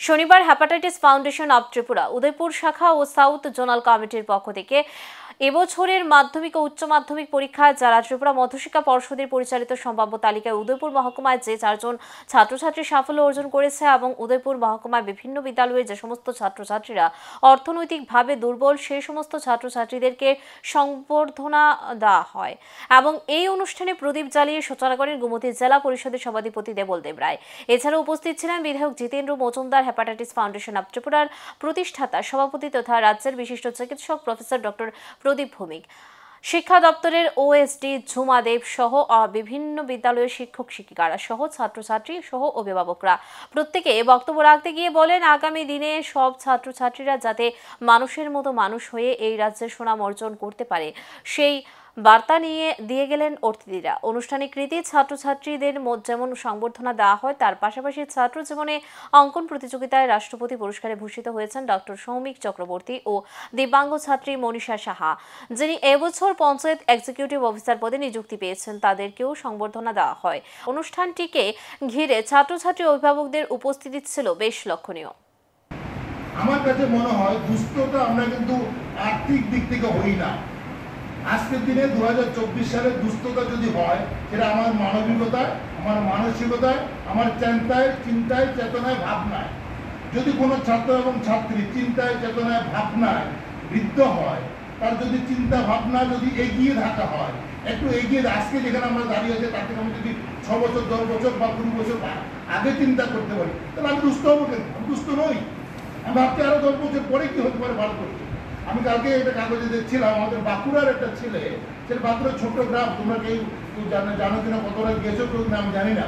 শনিবার hepatitis foundation of Tripura Udaipur শাখা ও south zonal কমিটির পক্ষ থেকে এবছরের মাধ্যমিক ও উচ্চ মাধ্যমিক পরীক্ষায় যারা ত্রিপুরা মধ্যশিক্ষা পর্ষদের পরিচালিত সম্ভাব্য তালিকায় উদয়পুর মহকুমায় যে 4 জন ছাত্রছাত্রী সাফল্য অর্জন করেছে এবং উদয়পুর মহকুমায় বিভিন্ন বিদ্যালয়ে যে সমস্ত ছাত্রছাত্রীরা অর্থনৈতিকভাবে দুর্বল সেই সমস্ত ছাত্রছাত্রীদেরকে সংবর্ধনা দেওয়া হয় এবং এই অনুষ্ঠানে প্রদীপ জ্বালিয়ে সূচনা করেন গোমতী জেলা পরিষদের সভাধিপতি দেবল দেব রায়। এছাড়া উপস্থিত ছিলেন বিধায়ক Jitendra Majumdar, hepatitis foundation of ত্রিপুরার প্রতিষ্ঠাতা সভাপতি তথা রাজ্যের বিশিষ্ট চিকিৎসক প্রফেসর ডক্টর প্রদীপ ভৌমিক, শিক্ষা দপ্তরের ওএসডি ঝুমা দেব সহ বিভিন্ন বিদ্যালয়ের শিক্ষক শিক্ষিকারা সহ ছাত্রছাত্রী সহ অভিভাবকরা প্রত্যেকে বক্তব্য রাখতে গিয়ে বলেন, আগামী দিনে সব ছাত্রছাত্রীরা যাতে মানুষের মতো মানুষ হয়ে এই রাজ্যের সুনাম অর্জন করতে পারে সেই বার্তা নিয়ে দিয়ে গেলেন অতিথিরা। অনুষ্ঠানে কৃতি ছাত্রছাত্রীদের যেমন সংবর্ধনা দেওয়া হয় তার পাশাপাশি ছাত্র জীবনে অঙ্কন প্রতিযোগিতায় রাষ্ট্রপতি পুরস্কারে ভূষিত হয়েছেন ডক্টর সৌমিক চক্রবর্তী ও দিব্যাঙ্গ ছাত্রী মনীষা সাহা, যিনি এবছর পঞ্চায়েত এক্সিকিউটিভ অফিসার পদে নিযুক্তি পেয়েছেন, তাদেরকেও সংবর্ধনা দেওয়া হয়। অনুষ্ঠানটিকে ঘিরে ছাত্রছাত্রী অভিভাবকদের উপস্থিতি ছিল বেশ লক্ষণীয়। আমার কাছে মনে হয় দুস্থতা আমরা কিন্তু আর্থিক দিক থেকে হই না। আজকের দিনে 2024 সালে দুস্থতা যদি হয় সেটা আমার মানবিকতায়, আমার মানসিকতায়, আমার চিন্তায় চেতনায় ভাবনায়। যদি কোনো ছাত্র এবং ছাত্রী চিন্তায় চেতনায় ভাবনায় বৃদ্ধ হয়, তার যদি চিন্তা ভাবনা যদি এগিয়ে থাকা হয়, একটু এগিয়ে আজকে যেখানে আমরা দাঁড়িয়ে আছি তার থেকে আমি যদি 6 বছর 10 বছর বা 20 বছর আগে চিন্তা করতে পারি তাহলে আমি দুস্থ হবো কেন? আমি দুস্থ নই। আমি ভাবছি আরো 10 বছর পরে কি হতে পারে ভালো করতে। আমি কালকে একটা কাগজে দেখছিলাম আমাদের বাঁকুড়ার একটা ছেলে, সে বাঁকুড়ার ছোট্ট গ্রাম, তোমরা কেউ জানো কিনা, কতটা গেছো কেউ নাম জানি না,